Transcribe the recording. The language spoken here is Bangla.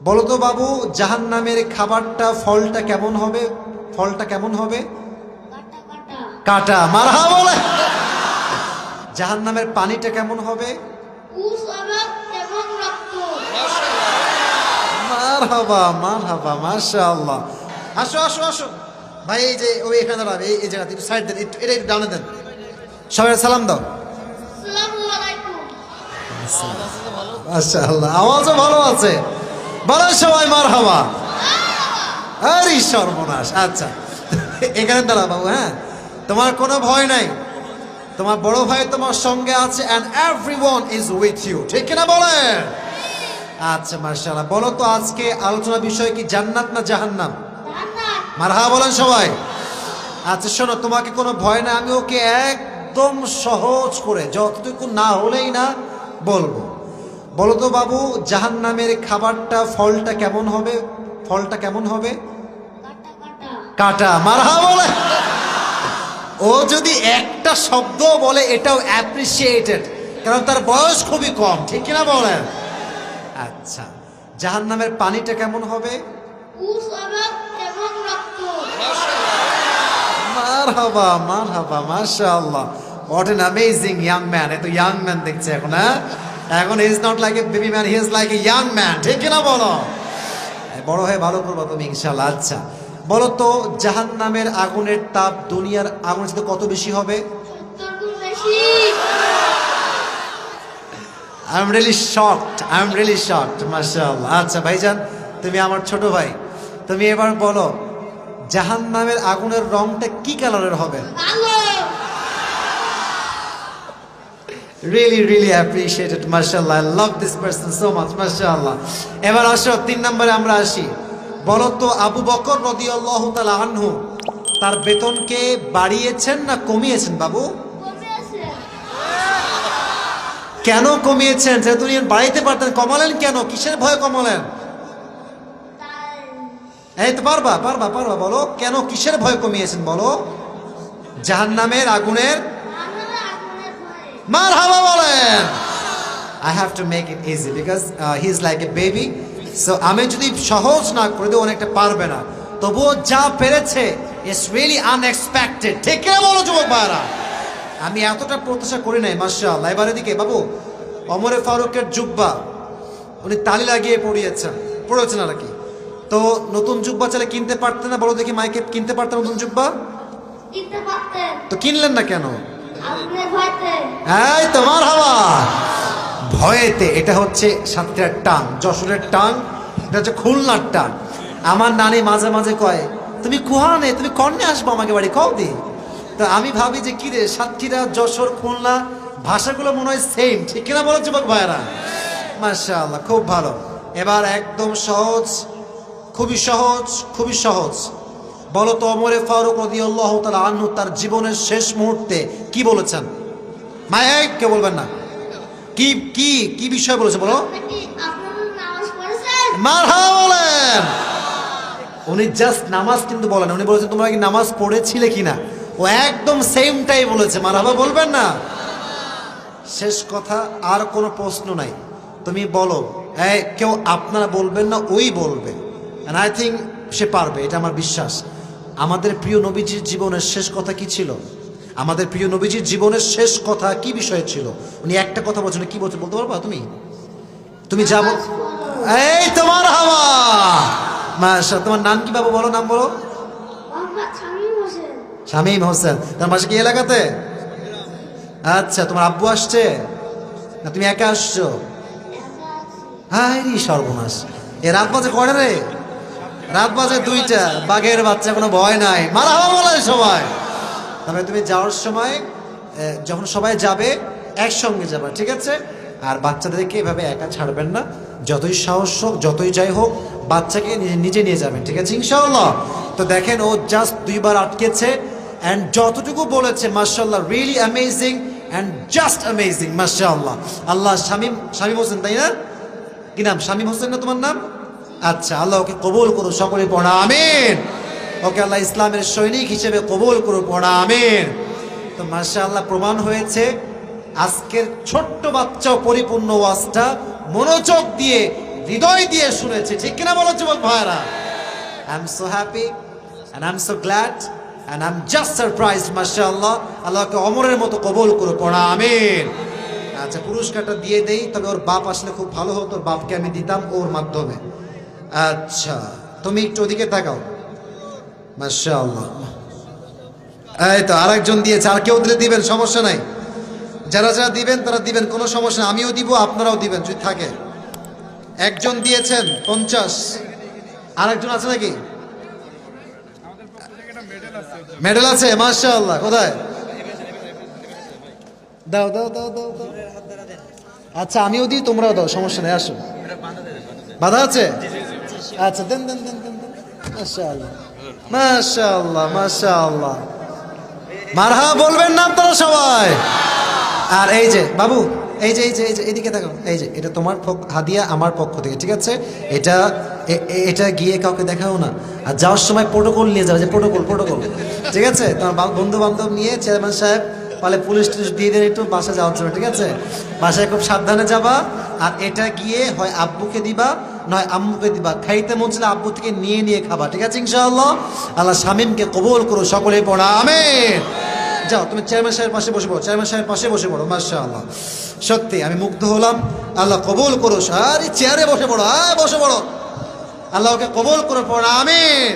বলো তো বাবু, জাহান্নামের খাবারটা ফলটা কেমন হবে? ফলটা কেমন হবে? কাটা। মারহা বলে। জাহান্নামের পানিটা কেমন হবে? মারহাবা মারহাবা, মাশাআল্লাহ। আসো আসো আসো ভাই, এই যে ওই এখানে দাঁড়াবে, এই জায়গাতে একটু সাইড দেন, এটা একটু ডানে দেন। সবাই সালাম দাও। মাশাআল্লাহ, আওয়াজও ভালো আছে। বলো সবাই মারহাবা। আরে সর্বনাশ। আচ্ছা, এখানে দাঁড়া বাবু। হ্যাঁ, তোমার কোনো ভয় নাই, তোমার বড় ভাই তোমার সঙ্গে আছে, and everyone is with you, ঠিক কিনা বলেন? আচ্ছা মাশাআল্লাহ। বলো তো আজকে আলোচনা বিষয় কি জান্নাত না জাহান্নাম? মারহাবা বলেন সবাই। আচ্ছা শোনো, তোমাকে কোনো ভয় না, আমি ওকে একদম সহজ করে যতটুকু না হলেই না বলবো। বলো তো বাবু, জাহান্নামের খাবারটা ফলটা কেমন হবে? ফলটা কেমন হবে? কাটা। মারহাবা বলে। ও যদি একটা শব্দ বলে এটাও অ্যাপ্রিসিয়েটেড, কারণ তার বয়স খুবই কম, ঠিক কিনা বলেন? আচ্ছা, জাহান্নামের পানিটা কেমন হবে? মারহাবা মারহাবা, মাশাআল্লাহ। What an amazing young man. এত ইয়াং ম্যান দেখছে এখন। হ্যাঁ, এখন he is not like a baby man, he is like a young man, ঠিক কিনা বলো? বড় হয়ে ভালো করবো তুমি ইনশাআল্লাহ। আচ্ছা বলো তো, জাহান্নামের আগুনের তাপ দুনিয়ার আগুনের সাথে কত বেশি হবে? I am really shocked, I am really shocked, মাশাআল্লাহ। আচ্ছা ভাইজান, তুমি আমার ছোট ভাই, তুমি এবার বলো জাহান্নামের আগুনের রংটা কি কালারের হবে? রিয়েলি রিয়েলি অ্যাপ্রিশিয়েটেড, মাশাআল্লাহ। I love this person so much, মাশাআল্লাহ। এবার আসো 3 নম্বরে আমরা আসি। বলো তো আবু বকর রাদিয়াল্লাহু তাআলা আনহু তার বেতনকে বাড়িয়েছেন না কমিয়েছেন বাবু? কেন কমিয়েছেন? সেটা তুমি বাড়াইতে পারতেন, কমালেন কেন? কিসের ভয়ে কমালেন? এই তো পারবা পারবা পারবা, বলো কেন, কিসের ভয় কমিয়েছেন বলো? জাহান্নামের আগুনের। মারহাবা বলেন। I have to make it easy because he is like a baby. So আমি যদি সহজ না করে দিই অনেকটা পারবে না, তবুও যা পেরেছে it's really unexpected, ঠিক কি বলো যুবক ভাইরা? আমি এতটা প্রত্যাশা করি নাই, মাশাআল্লাহ। এবার এদিকে বাবু, ওমরে ফারুকের জুব্বা উনি তালি লাগিয়ে পড়েছেন আর কি। তো নতুন জুব্বা চাইলে কিনতে পারতেন না? বলো দেখি মাইকে, কিনতে পারতেন নতুন জুব্বা? তো কিনলেন না কেন? এই তোমার হাওয়া ভয়েতে। এটা হচ্ছে সাতটার টাং, যশোরের টাং, এটা হচ্ছে খুলনার টাং। আমার নানি মাঝে মাঝে কয়, তুমি কুহানে, তুমি কর্ণে আসবো আমাকে বাড়ি, কও দি। তো আমি ভাবি যে কি রে, সাতক্ষীরা, যশোর, খুলনা ভাষাগুলো মনে হয় সেম, ঠিক কিনা বলো যুবক ভাইরা? মাশাআল্লাহ, খুব ভালো। এবার একদম সহজ, খুবই সহজ, খুবই সহজ। বলো তো ওমরে ফারুক রাদিয়াল্লাহু তাআলা আনহু তার জীবনের শেষ মুহূর্তে কি বলেছেন? মায়ের কে বলবেন না, কি কি কি বিষয় বলেছে বলো? মারহাবা বলেন। উনি জাস্ট নামাজ কিন্তু বলেন, উনি বলেছেন তোমরা কি নামাজ পড়েছিলে কিনা। ও একদম সেমটাই বলেছে, মারহাবা বলবেন না? শেষ কথা, আর কোনো প্রশ্ন নাই। তুমি বলো, কেউ আপনারা বলবেন না, ওই বলবে। এন্ড আই থিঙ্ক সে পারবে, এটা আমার বিশ্বাস। আমাদের প্রিয় নবীজির জীবনের শেষ কথা কি ছিল? আমাদের প্রিয় নবীজির জীবনের শেষ কথা কি বিষয় ছিল? উনি একটা কথা বলছেন, কি বলতে পারবা তুমি? তুমি যাবো, এই তোমার হাওয়া। মাশা, তোমার নাম কি বাবু? বলো, নাম বলো। শামীম হোসেন। তোমার বাসা কি এলাকাতে? আচ্ছা, তোমার আব্বু আসছে না তুমি একা আসছো? হাই সর্বনাশ, এ রাত বাজে কয়টা রে? রাত বাজে 2টা। বাঘের বাচ্চা, কোনো ভয় নাই, মারহাবা বলে সবাই। তবে তুমি যাওয়ার সময় যখন সবাই যাবে একসঙ্গে যাবা, ঠিক আছে? আর বাচ্চাদেরকে এভাবে একা ছাড়বেন না, যতই সাহস হোক, যতই যাই হোক, বাচ্চাকে নিজে নিয়ে যাবেন, ঠিক আছে ইনশাআল্লাহ? তো দেখেন, ও জাস্ট 2বার আটকেছে, অ্যান্ড যতটুকু বলেছে মাশাআল্লাহ, really amazing and just amazing, মাশাআল্লাহ। আল্লাহ শামীম হোসেন, তাই না? কি নাম? শামীম হোসেন না তোমার নাম? আচ্ছা, আল্লাহ ওকে কবুল করুন, সকলে পড়া আমিন। ওকে আল্লাহ ইসলামের সৈনিক হিসেবে কবুল করুন, পড়া আমিন। তো মাশাআল্লাহ, প্রমাণ হয়েছে আজকের ছোট্ট বাচ্চাও পরিপূর্ণ ওয়াজটা মনোযোগ দিয়ে হৃদয় দিয়ে শুনেছি, ঠিক কিনা বলো যুবক ভাইরা? I am so happy and I'm so glad and I'm just surprised, মাশাআল্লাহ। আল্লাহকে অমরের মতো কবুল করে পড়া আমিন। আচ্ছা, পুরস্কারটা দিয়ে দেই, তবে ওর বাপ আসলে খুব ভালো হতো, ওর বাপকে আমি দিতাম ওর মাধ্যমে। আচ্ছা, তুমি একটু ওদিকে তাকাও, মাশাআল্লাহ। এই তো আরেকজন দিয়েছে, আর কেউ দিলে দিবেন, সমস্যা নাই। যারা যারা দিবেন তারা দিবেন, কোনো সমস্যা নাই, আমিও দিব, আপনারাও দিবেন যদি থাকে। একজন দিয়েছেন 50, আরেকজন আছে নাকি? মেডেল আছে, মাশাআল্লাহ। কোথায়? দাও দাও দাও দাও দাও। আচ্ছা, আমিও দিই, তোমরাও দাও, সমস্যা নেই, আসো। বাধা আছে? আচ্ছা, দেন দেন দেন দেন দেন। মাশাআল্লাহ মাশাআল্লাহ মাশাআল্লাহ। মারহাবা বলবেন না আপনারা সবাই? আর এই যে বাবু, এই যে এই যে এই যে এদিকে দেখো, এই যে এটা তোমার হাদিয়া আমার পক্ষ থেকে, ঠিক আছে? এটা এটা গিয়ে কাউকে দেখাও না, আর যাওয়ার সময় প্রোটোকল নিয়ে যাও, যে প্রোটোকল প্রোটোকল, ঠিক আছে? তোমার বন্ধু বান্ধব নিয়ে, চেয়ারম্যান সাহেব পালে পুলিশ টুলিশ দিয়ে দেন একটু বাসা যাওয়ার জন্য, ঠিক আছে? বাসায় খুব সাবধানে যাবা। আর এটা গিয়ে হয় আব্বুকে দিবা, নয় আম্মুকে দিবা, খাইতে মন চাইলে আব্বু থেকে নিয়ে নিয়ে খাবা, ঠিক আছে ইনশাআল্লাহ? আল্লাহ শামীমকে কবুল করো, সকলেই পড়া আমিন। যাও, তুমি চেয়ারম্যান সাহেবের পাশে বসে পড়ো, চেয়ারম্যান সাহেবের পাশে বসে পড়ো, মাশাআল্লাহ। সত্যি আমি মুগ্ধ হলাম, আল্লাহ কবুল করো। সারি চেয়ারে বসে পড়ো, বসে পড়ো, আল্লাহকে কবুল করে পড়ো আমিন।